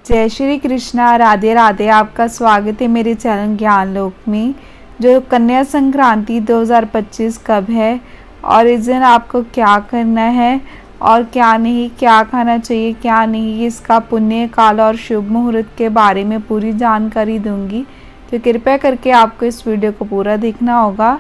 जय श्री कृष्णा, राधे राधे। आपका स्वागत है मेरे चैनल ज्ञान लोक में। जो कन्या संक्रांति 2025 कब है और इस दिन आपको क्या करना है और क्या नहीं, क्या खाना चाहिए क्या नहीं, इसका पुण्य काल और शुभ मुहूर्त के बारे में पूरी जानकारी दूंगी, तो कृपया करके आपको इस वीडियो को पूरा देखना होगा।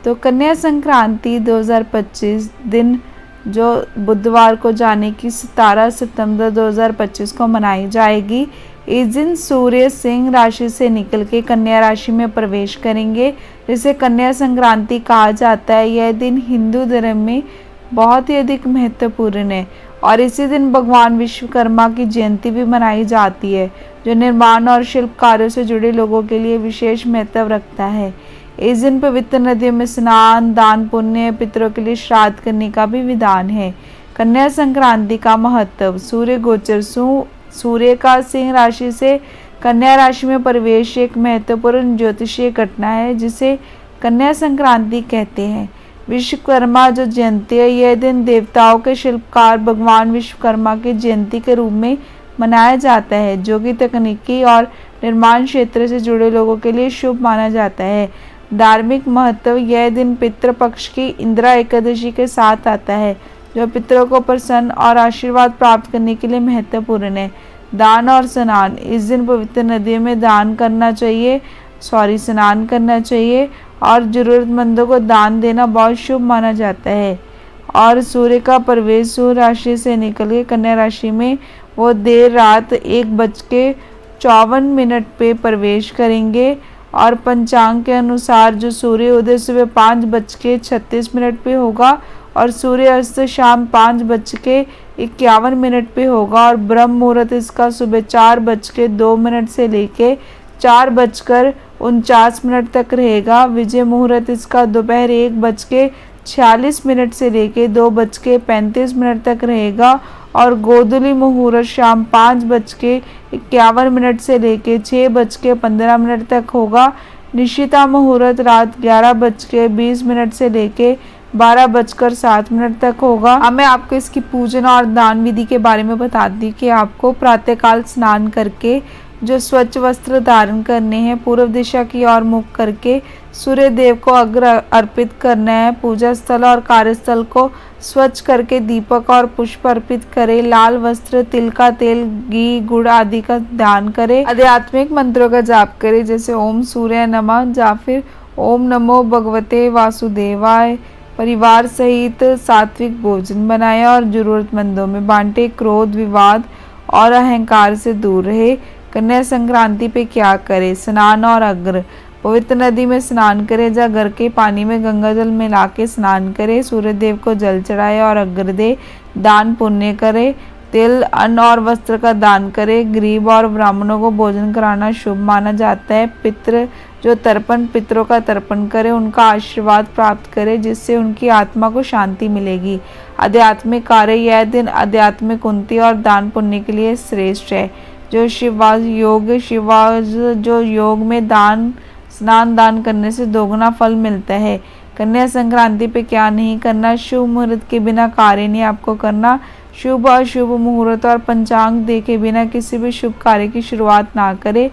तो कन्या संक्रांति 2025 दिन जो बुधवार को जाने की 17 सितंबर 2025 को मनाई जाएगी। इस दिन सूर्य सिंह राशि से निकल के कन्या राशि में प्रवेश करेंगे, जिसे कन्या संक्रांति कहा जाता है। यह दिन हिंदू धर्म में बहुत ही अधिक महत्वपूर्ण है और इसी दिन भगवान विश्वकर्मा की जयंती भी मनाई जाती है, जो निर्माण और शिल्प कार्यों से जुड़े लोगों के लिए विशेष महत्व रखता है। इस दिन पवित्र नदियों में स्नान, दान पुण्य, पितरों के लिए श्राद्ध करने का भी विधान है। कन्या संक्रांति का महत्व। सूर्य गोचर। सूर्य का सिंह राशि से कन्या राशि में प्रवेश एक महत्वपूर्ण ज्योतिषीय घटना है, जिसे कन्या संक्रांति कहते हैं। विश्वकर्मा जो जयंती है, यह दिन देवताओं के शिल्पकार भगवान विश्वकर्मा की जयंती के रूप में मनाया जाता है, जो कि तकनीकी और निर्माण क्षेत्र से जुड़े लोगों के लिए शुभ माना जाता है। धार्मिक महत्व। यह दिन पितृपक्ष की इंदिरा एकादशी के साथ आता है, जो पितरों को प्रसन्न और आशीर्वाद प्राप्त करने के लिए महत्वपूर्ण है। दान और स्नान। इस दिन पवित्र नदियों में स्नान करना चाहिए और जरूरतमंदों को दान देना बहुत शुभ माना जाता है। और सूर्य का प्रवेश सूर्य राशि से निकल के कन्या राशि में वो देर रात 1:54 पे प्रवेश करेंगे और पंचांग के अनुसार जो सूर्य उदय सुबह 5:36 पे होगा और सूर्य अस्त शाम 5:51 पे होगा और ब्रह्म मुहूर्त इसका सुबह 4:02 से लेके 4:49 तक रहेगा। विजय मुहूर्त इसका दोपहर 1:46 से लेके 2:35 तक रहेगा और गोधूली मुहूर्त शाम 5:51 से लेके 6:15 तक होगा। निशिता मुहूर्त रात 11:20 से लेके 12:07 तक होगा। अब मैं आपको इसकी पूजन और दान विधि के बारे में बता दी कि आपको प्रातःकाल स्नान करके जो स्वच्छ वस्त्र धारण करने हैं, पूर्व दिशा की ओर मुख करके सूर्य देव को अर्घ्य अर्पित करना है। पूजा स्थल और कार्यस्थल को स्वच्छ करके दीपक और पुष्प अर्पित करें। लाल वस्त्र, तिल का तेल, घी, गुड़ आदि का दान करें। आध्यात्मिक मंत्रों का जाप करें, जैसे ओम सूर्य नमः या फिर ओम नमो भगवते वासुदेवाय। परिवार सहित सात्विक भोजन बनाएं और जरूरतमंदों में बांटे। क्रोध, विवाद और अहंकार से दूर रहे। कन्या संक्रांति पे क्या करें? स्नान और अर्घ्य। पवित्र नदी में स्नान करें या घर के पानी में गंगा जल मिला के स्नान करें। सूर्य देव को जल चढ़ाए और अर्घ्य दे। दान पुण्य करें। तिल, अन्न और वस्त्र का दान करें। गरीब और ब्राह्मणों को भोजन कराना शुभ माना जाता है। पितरों का तर्पण करें, उनका आशीर्वाद प्राप्त करें, जिससे उनकी आत्मा को शांति मिलेगी। आध्यात्मिक कार्य। यह दिन आध्यात्मिक उन्नति और दान पुण्य के लिए श्रेष्ठ है। जो योग में स्नान दान करने से दोगुना फल मिलता है। कन्या संक्रांति पे क्या नहीं करना? शुभ मुहूर्त के बिना कार्य नहीं आपको करना। शुभ अशुभ मुहूर्त और पंचांग देखे बिना किसी भी शुभ कार्य की शुरुआत ना करें।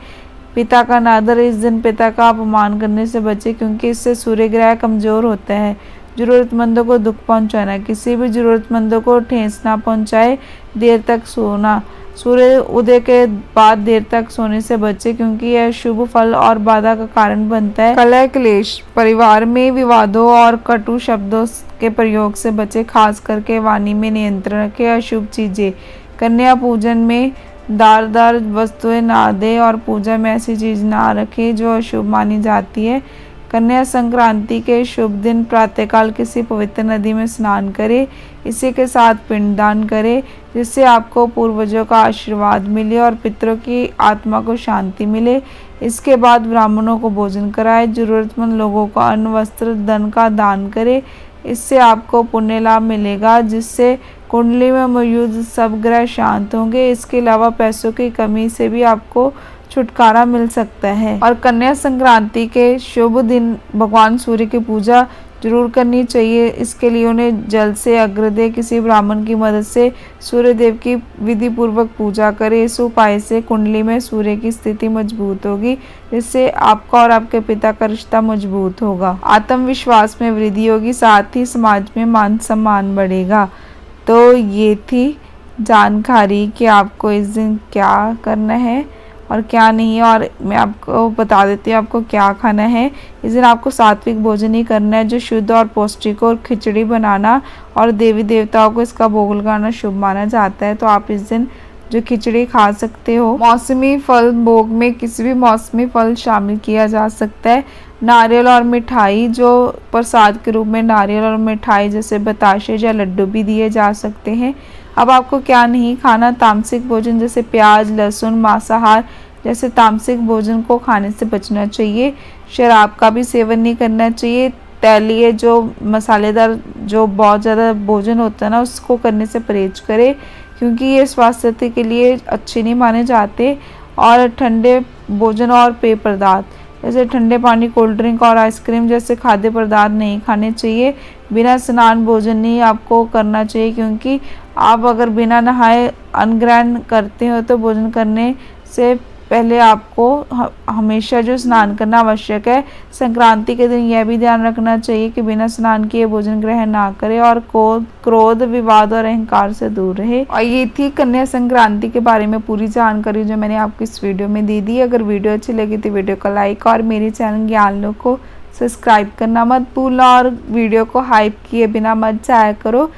पिता का अनादर। इस दिन पिता का अपमान करने से बचे, क्योंकि इससे सूर्य ग्रह कमजोर होता है। जरूरतमंदों को दुख पहुंचाना। किसी भी जरूरतमंदों को ठेस ना पहुंचाए। देर तक सोना। सूर्य उदय के बाद देर तक सोने से बचे, क्योंकि यह शुभ फल और बाधा का कारण बनता है। कलह क्लेश। परिवार में विवादों और कटु शब्दों के प्रयोग से बचे, खास करके वाणी में नियंत्रण रखें। अशुभ चीजें। कन्या पूजन में दारदार वस्तुएं ना दें और पूजा में ऐसी चीज ना रखें जो अशुभ मानी जाती है। कन्या संक्रांति के शुभ दिन प्रातःकाल किसी पवित्र नदी में स्नान करें। इसी के साथ पिंडदान करें, जिससे आपको पूर्वजों का आशीर्वाद मिले और पितरों की आत्मा को शांति मिले। इसके बाद ब्राह्मणों को भोजन कराएं। जरूरतमंद लोगों को अन्न, वस्त्र, धन का दान करें। इससे आपको पुण्य लाभ मिलेगा, जिससे कुंडली में मौजूद सब ग्रह शांत होंगे। इसके अलावा पैसों की कमी से भी आपको छुटकारा मिल सकता है। और कन्या संक्रांति के शुभ दिन भगवान सूर्य की पूजा जरूर करनी चाहिए। इसके लिए उन्हें जल से अर्घ्य किसी ब्राह्मण की मदद से सूर्य देव की विधि पूर्वक पूजा करें। इस उपाय से कुंडली में सूर्य की स्थिति मजबूत होगी, जिससे आपका और आपके पिता का रिश्ता मजबूत होगा। आत्मविश्वास में वृद्धि होगी, साथ ही समाज में मान सम्मान बढ़ेगा। तो ये थी जानकारी कि आपको इस दिन क्या करना है और क्या नहीं है। और मैं आपको बता देती हूँ आपको क्या खाना है। इस दिन आपको सात्विक भोजन ही करना है जो शुद्ध और पौष्टिक हो, और खिचड़ी बनाना और देवी देवताओं को इसका भोग लगाना शुभ माना जाता है। तो आप इस दिन जो खिचड़ी खा सकते हो। मौसमी फल, भोग में किसी भी मौसमी फल शामिल किया जा सकता है। नारियल और मिठाई, जो प्रसाद के रूप में नारियल और मिठाई जैसे बताशे या लड्डू भी दिए जा सकते हैं। अब आपको क्या नहीं खाना, तामसिक भोजन जैसे प्याज, लहसुन, मांसाहार जैसे तामसिक भोजन को खाने से बचना चाहिए। शराब का भी सेवन नहीं करना चाहिए। तैलीय जो मसालेदार जो बहुत ज़्यादा भोजन होता है ना, उसको करने से परहेज करें, क्योंकि ये स्वास्थ्य के लिए अच्छे नहीं माने जाते। और ठंडे भोजन और पेय पदार्थ जैसे ठंडे पानी, कोल्ड ड्रिंक और आइसक्रीम जैसे खाद्य पदार्थ नहीं खाने चाहिए। बिना स्नान भोजन नहीं आपको करना चाहिए, क्योंकि आप अगर बिना नहाए अन्न ग्रहण करते हो तो भोजन करने से पहले आपको हमेशा जो स्नान करना आवश्यक है। संक्रांति के दिन यह भी ध्यान रखना चाहिए कि बिना स्नान किए भोजन ग्रहण ना करें और क्रोध, विवाद और अहंकार से दूर रहे। और ये थी कन्या संक्रांति के बारे में पूरी जानकारी जो मैंने आपको इस वीडियो में दे दी। अगर वीडियो अच्छी लगी तो वीडियो को लाइक और मेरे चैनल ज्ञान लोक को सब्सक्राइब करना मत भूलना, और वीडियो को हाइप किए बिना मत जाया करो।